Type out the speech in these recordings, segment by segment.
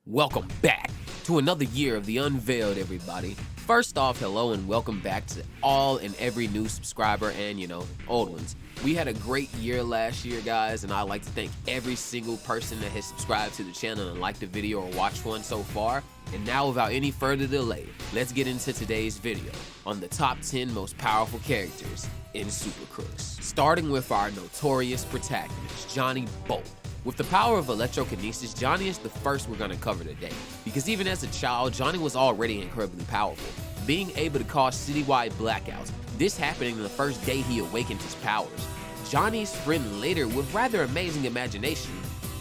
Welcome back to another year of the Unveiled, everybody. First off, hello and welcome back to all and every new subscriber and, old ones. We had a great year last year, guys, and I'd like to thank every single person that has subscribed to the channel and liked the video or watched one so far. And now, without any further delay, let's get into today's video on the top 10 most powerful characters in SuperCrooks. Starting with our notorious protagonist, Johnny Bolt. With the power of electrokinesis, Johnny is the first we're going to cover today, because even as a child, Johnny was already incredibly powerful, being able to cause citywide blackouts, this happening the first day he awakened his powers. Johnny's friend later, with rather amazing imagination,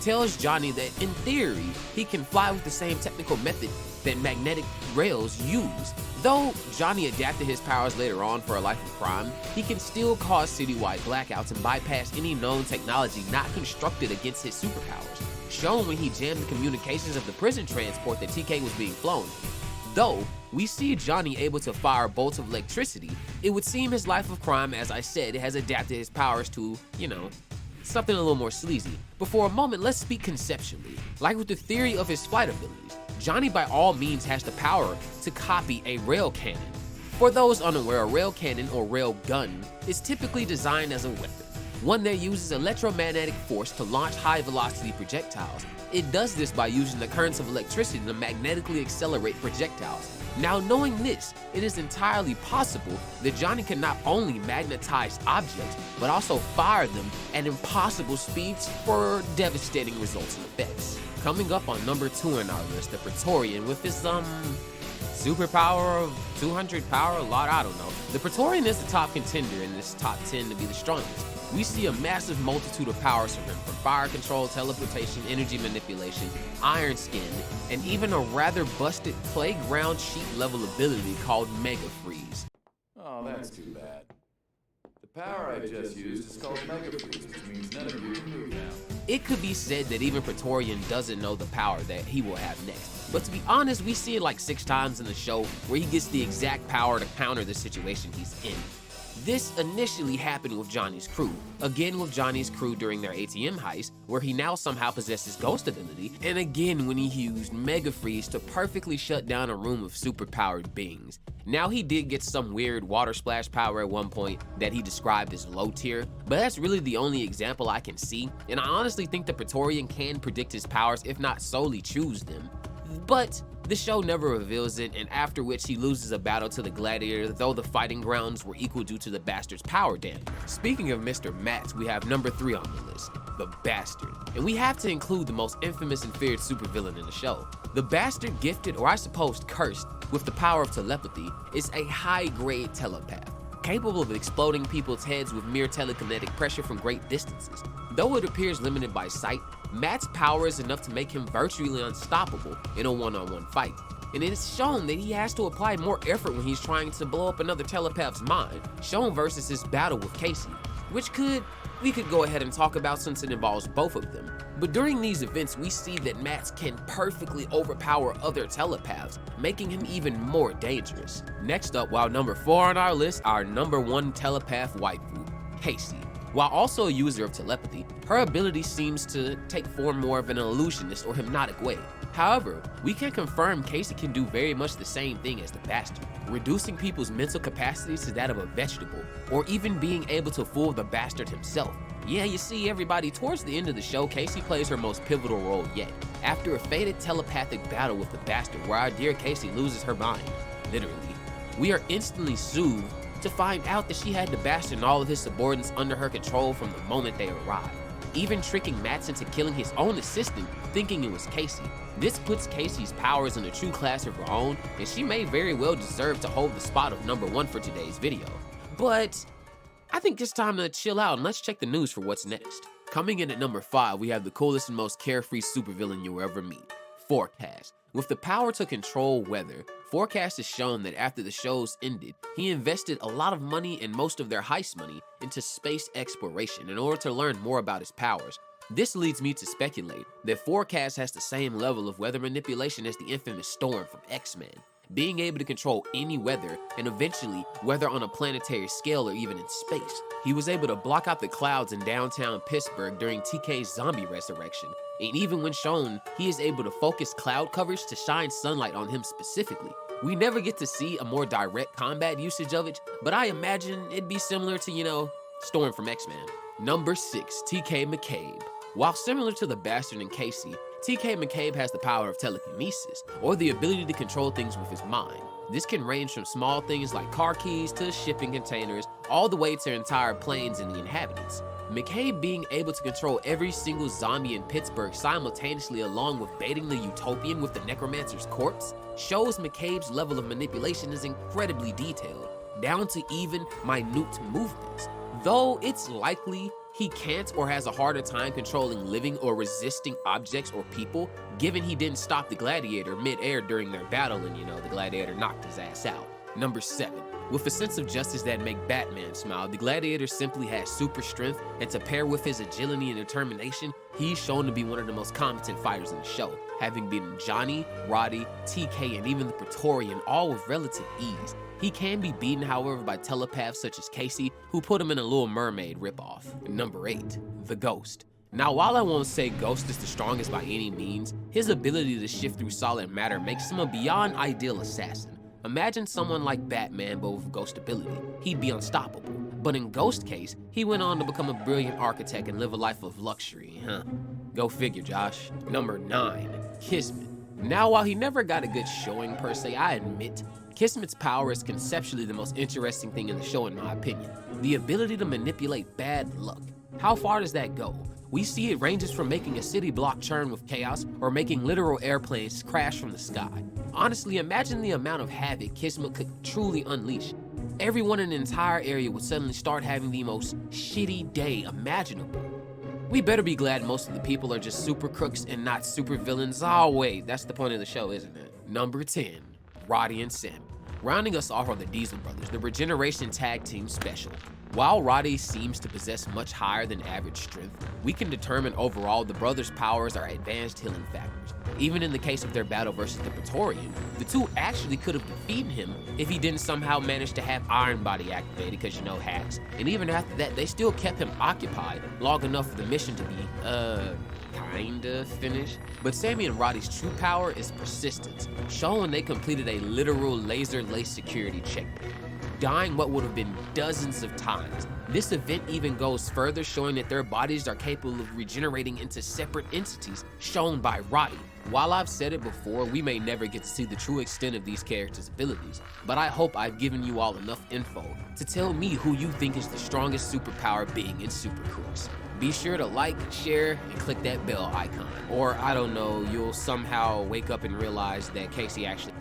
tells Johnny that in theory, he can fly with the same technical method that magnetic rails use. Though Johnny adapted his powers later on for a life of crime, he can still cause citywide blackouts and bypass any known technology not constructed against his superpowers, shown when he jammed the communications of the prison transport that TK was being flown. Though we see Johnny able to fire bolts of electricity, it would seem his life of crime, as I said, has adapted his powers to, something a little more sleazy. But for a moment, let's speak conceptually. Like with the theory of his flight abilities, Johnny by all means has the power to copy a rail cannon. For those unaware, a rail cannon or rail gun is typically designed as a weapon, one that uses electromagnetic force to launch high velocity projectiles. It does this by using the currents of electricity to magnetically accelerate projectiles. Now, knowing this, it is entirely possible that Johnny can not only magnetize objects, but also fire them at impossible speeds for devastating results and effects. Coming up on number 2 in our list, the Praetorian with his superpower of 200 power, a lot, I don't know. The Praetorian is the top contender in this top 10 to be the strongest. We see a massive multitude of powers from him, from fire control, teleportation, energy manipulation, iron skin, and even a rather busted playground cheat level ability called Mega Freeze. Oh, that's too bad. The power I just used is called Mega Freeze, which means none of you can move now. It could be said that even Praetorian doesn't know the power that he will have next. But to be honest, we see it like 6 times in the show where he gets the exact power to counter the situation he's in. This initially happened with Johnny's crew, again with Johnny's crew during their ATM heist, where he now somehow possesses ghost ability, and again when he used Mega Freeze to perfectly shut down a room of superpowered beings. Now he did get some weird water splash power at one point that he described as low tier, but that's really the only example I can see, and I honestly think the Praetorian can predict his powers if not solely choose them. But the show never reveals it, and after which he loses a battle to the Gladiator, though the fighting grounds were equal due to the Bastard's power damage. Speaking of Mr. Max, we have number 3 on the list, the Bastard. And we have to include the most infamous and feared supervillain in the show. The Bastard, gifted, or I suppose cursed, with the power of telepathy, is a high-grade telepath, capable of exploding people's heads with mere telekinetic pressure from great distances. Though it appears limited by sight, Matt's power is enough to make him virtually unstoppable in a one-on-one fight. And it is shown that he has to apply more effort when he's trying to blow up another telepath's mind, shown versus his battle with Casey, which we could go ahead and talk about since it involves both of them. But during these events, we see that Matt can perfectly overpower other telepaths, making him even more dangerous. Next up, while number 4 on our list, our number 1 telepath waifu, Casey. While also a user of telepathy, her ability seems to take form more of an illusionist or hypnotic way. However, we can confirm Casey can do very much the same thing as the Bastard, reducing people's mental capacities to that of a vegetable, or even being able to fool the Bastard himself. Yeah, you see, everybody, towards the end of the show, Casey plays her most pivotal role yet, after a fated telepathic battle with the Bastard where our dear Casey loses her mind, literally. We are instantly soothed to find out that she had the Bastard and all of his subordinates under her control from the moment they arrived, even tricking Matt into killing his own assistant, thinking it was Casey. This puts Casey's powers in a true class of her own, and she may very well deserve to hold the spot of number 1 for today's video. But I think it's time to chill out and let's check the news for what's next. Coming in at number 5, we have the coolest and most carefree supervillain you'll ever meet, Forecast. With the power to control weather, Forecast has shown that after the shows ended, he invested a lot of money and most of their heist money into space exploration in order to learn more about his powers. This leads me to speculate that Forecast has the same level of weather manipulation as the infamous Storm from X-Men, being able to control any weather and eventually weather on a planetary scale or even in space. He was able to block out the clouds in downtown Pittsburgh during TK's zombie resurrection, and even when shown, he is able to focus cloud coverage to shine sunlight on him specifically. We never get to see a more direct combat usage of it, but I imagine it'd be similar to, Storm from X-Men. Number 6, TK McCabe. While similar to the Bastard and Casey, TK McCabe has the power of telekinesis, or the ability to control things with his mind. This can range from small things like car keys to shipping containers, all the way to entire planes and the inhabitants. McCabe being able to control every single zombie in Pittsburgh simultaneously along with baiting the Utopian with the Necromancer's corpse shows McCabe's level of manipulation is incredibly detailed, down to even minute movements. Though it's likely he can't or has a harder time controlling living or resisting objects or people, given he didn't stop the Gladiator mid-air during their battle and the Gladiator knocked his ass out. Number 7. With a sense of justice that make Batman smile, the Gladiator simply has super strength, and to pair with his agility and determination, he's shown to be one of the most competent fighters in the show, having beaten Johnny, Roddy, TK, and even the Praetorian, all with relative ease. He can be beaten, however, by telepaths such as Casey, who put him in a Little Mermaid ripoff. Number 8. The Ghost. Now, while I won't say Ghost is the strongest by any means, his ability to shift through solid matter makes him a beyond ideal assassin. Imagine someone like Batman but with Ghost ability. He'd be unstoppable. But in Ghost case, he went on to become a brilliant architect and live a life of luxury, Go figure, Josh. Number 9. Kismet. Now, while he never got a good showing per se, I admit, Kismet's power is conceptually the most interesting thing in the show in my opinion. The ability to manipulate bad luck. How far does that go? We see it ranges from making a city block churn with chaos or making literal airplanes crash from the sky. Honestly, imagine the amount of havoc Kismet could truly unleash. Everyone in the entire area would suddenly start having the most shitty day imaginable. We better be glad most of the people are just super crooks and not super villains. Oh wait, that's the point of the show, isn't it? Number 10. Roddy and Sammy. Rounding us off are the Diesel Brothers, the Regeneration Tag Team Special. While Roddy seems to possess much higher than average strength, we can determine overall the brothers' powers are advanced healing factors. Even in the case of their battle versus the Praetorian, the two actually could have defeated him if he didn't somehow manage to have Iron Body activated because hacks. And even after that, they still kept him occupied long enough for the mission to be, kinda finished. But Sammy and Roddy's true power is persistence, showing they completed a literal laser-laced security checkpoint, dying what would have been dozens of times. This event even goes further, showing that their bodies are capable of regenerating into separate entities, shown by Roddy. While I've said it before, we may never get to see the true extent of these characters' abilities, but I hope I've given you all enough info to tell me who you think is the strongest superpower being in SuperCrooks. Be sure to like, share, and click that bell icon. Or, I don't know, you'll somehow wake up and realize that Casey actually